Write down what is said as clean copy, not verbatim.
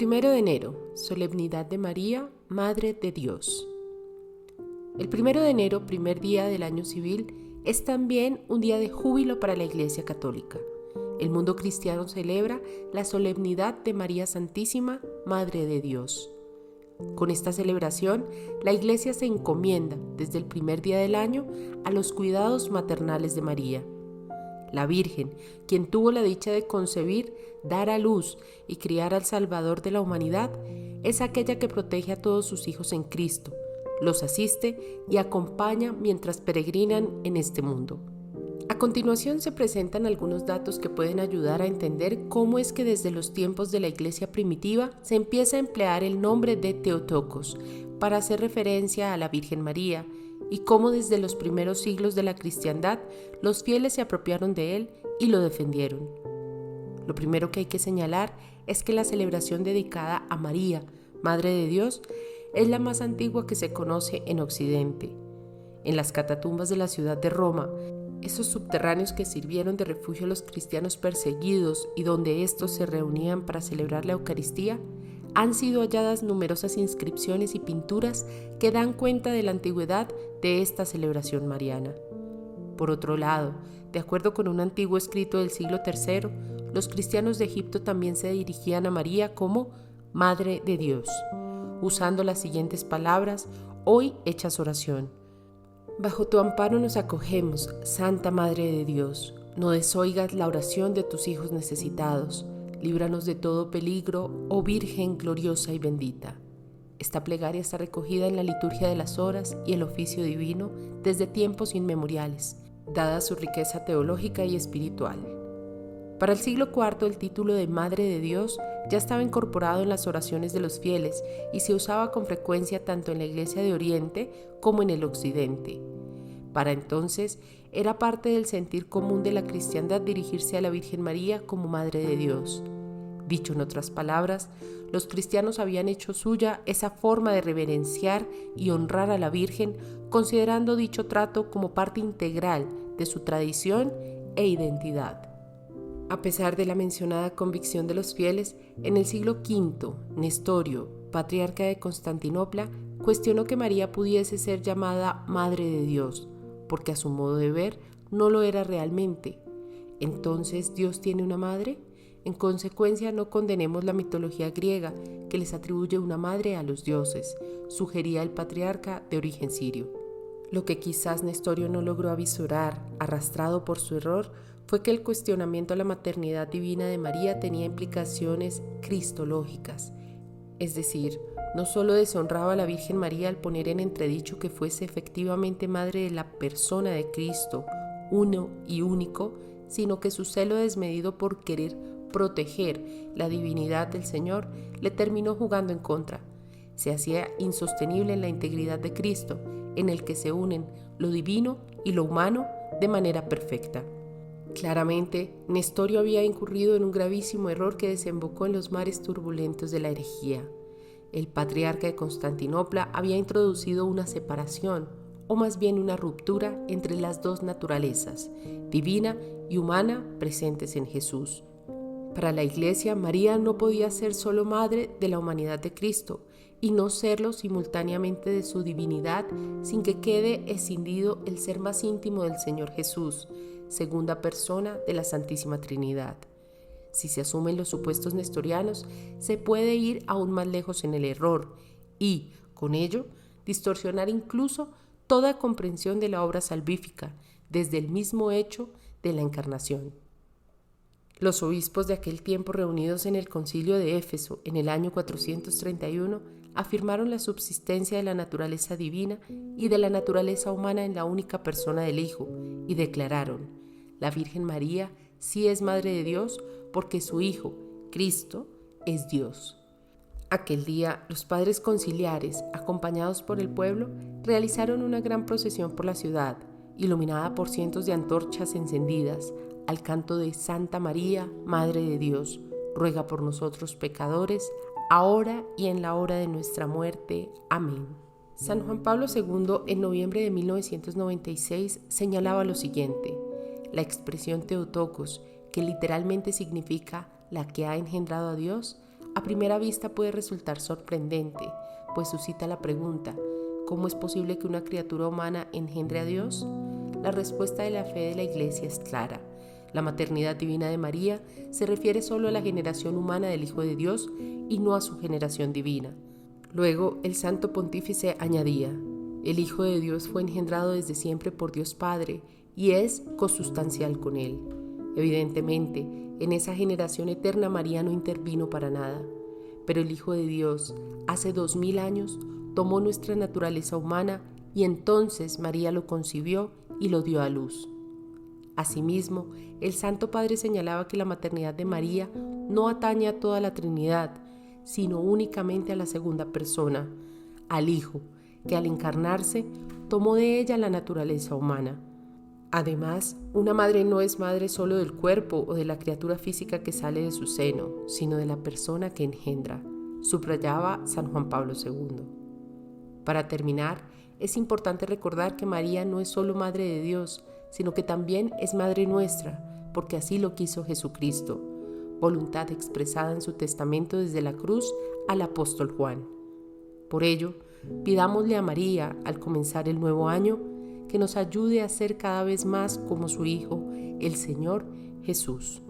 1 de enero, Solemnidad de María, Madre de Dios. El 1 de enero, primer día del año civil, es también un día de júbilo para la Iglesia Católica. El mundo cristiano celebra la solemnidad de María Santísima, Madre de Dios. Con esta celebración, la Iglesia se encomienda desde el primer día del año a los cuidados maternales de María. La Virgen, quien tuvo la dicha de concebir, dar a luz y criar al Salvador de la humanidad, es aquella que protege a todos sus hijos en Cristo, los asiste y acompaña mientras peregrinan en este mundo. A continuación se presentan algunos datos que pueden ayudar a entender cómo es que desde los tiempos de la Iglesia primitiva se empieza a emplear el nombre de Theotokos para hacer referencia a la Virgen María, y cómo desde los primeros siglos de la cristiandad los fieles se apropiaron de él y lo defendieron. Lo primero que hay que señalar es que la celebración dedicada a María, Madre de Dios, es la más antigua que se conoce en Occidente. En las catatumbas de la ciudad de Roma, esos subterráneos que sirvieron de refugio a los cristianos perseguidos y donde estos se reunían para celebrar la Eucaristía, han sido halladas numerosas inscripciones y pinturas que dan cuenta de la antigüedad de esta celebración mariana. Por otro lado, de acuerdo con un antiguo escrito del siglo III, los cristianos de Egipto también se dirigían a María como Madre de Dios, usando las siguientes palabras, hoy hechas oración. Bajo tu amparo nos acogemos, Santa Madre de Dios. No desoigas la oración de tus hijos necesitados. Líbranos de todo peligro, oh Virgen gloriosa y bendita. Esta plegaria está recogida en la liturgia de las horas y el oficio divino desde tiempos inmemoriales, dada su riqueza teológica y espiritual. Para el siglo IV el título de Madre de Dios ya estaba incorporado en las oraciones de los fieles y se usaba con frecuencia tanto en la Iglesia de Oriente como en el Occidente. Para entonces era parte del sentir común de la cristiandad dirigirse a la Virgen María como Madre de Dios. Dicho en otras palabras, los cristianos habían hecho suya esa forma de reverenciar y honrar a la Virgen, considerando dicho trato como parte integral de su tradición e identidad. A pesar de la mencionada convicción de los fieles, en el siglo V, Nestorio, patriarca de Constantinopla, cuestionó que María pudiese ser llamada Madre de Dios, porque a su modo de ver no lo era realmente. ¿Entonces Dios tiene una madre? En consecuencia, no condenemos la mitología griega que les atribuye una madre a los dioses, sugería el patriarca de origen sirio. Lo que quizás Nestorio no logró avisorar, arrastrado por su error, fue que el cuestionamiento a la maternidad divina de María tenía implicaciones cristológicas, es decir, no solo deshonraba a la Virgen María al poner en entredicho que fuese efectivamente madre de la persona de Cristo, uno y único, sino que su celo desmedido por querer proteger la divinidad del Señor le terminó jugando en contra. Se hacía insostenible en la integridad de Cristo, en el que se unen lo divino y lo humano de manera perfecta. Claramente, Nestorio había incurrido en un gravísimo error que desembocó en los mares turbulentos de la herejía. El patriarca de Constantinopla había introducido una separación, o más bien una ruptura entre las dos naturalezas, divina y humana, presentes en Jesús. Para la Iglesia, María no podía ser solo madre de la humanidad de Cristo y no serlo simultáneamente de su divinidad sin que quede escindido el ser más íntimo del Señor Jesús, segunda persona de la Santísima Trinidad. Si se asumen los supuestos nestorianos, se puede ir aún más lejos en el error y, con ello, distorsionar incluso toda comprensión de la obra salvífica, desde el mismo hecho de la encarnación. Los obispos de aquel tiempo reunidos en el concilio de Éfeso en el año 431 afirmaron la subsistencia de la naturaleza divina y de la naturaleza humana en la única persona del Hijo y declararon: la Virgen María sí es Madre de Dios porque su Hijo, Cristo, es Dios. Aquel día, los padres conciliares, acompañados por el pueblo, realizaron una gran procesión por la ciudad, iluminada por cientos de antorchas encendidas, al canto de Santa María, Madre de Dios, ruega por nosotros pecadores, ahora y en la hora de nuestra muerte. Amén. San Juan Pablo II, en noviembre de 1996, señalaba lo siguiente: la expresión Theotokos, que literalmente significa la que ha engendrado a Dios, A primera vista puede resultar sorprendente, pues suscita la pregunta: ¿cómo es posible que una criatura humana engendre a Dios? La respuesta de la fe de la Iglesia es clara. La maternidad divina de María se refiere solo a la generación humana del Hijo de Dios y no a su generación divina. Luego, el Santo Pontífice añadía: el Hijo de Dios fue engendrado desde siempre por Dios Padre y es consustancial con Él. Evidentemente, en esa generación eterna María no intervino para nada, pero el Hijo de Dios, hace 2000 años, tomó nuestra naturaleza humana y entonces María lo concibió y lo dio a luz. Asimismo, el Santo Padre señalaba que la maternidad de María no atañe a toda la Trinidad, sino únicamente a la segunda persona, al Hijo, que al encarnarse tomó de ella la naturaleza humana. Además, una madre no es madre solo del cuerpo o de la criatura física que sale de su seno, sino de la persona que engendra, subrayaba San Juan Pablo II. Para terminar, es importante recordar que María no es solo Madre de Dios, sino que también es Madre nuestra, porque así lo quiso Jesucristo, voluntad expresada en su testamento desde la cruz al apóstol Juan. Por ello, pidámosle a María, al comenzar el nuevo año, que nos ayude a ser cada vez más como su Hijo, el Señor Jesús.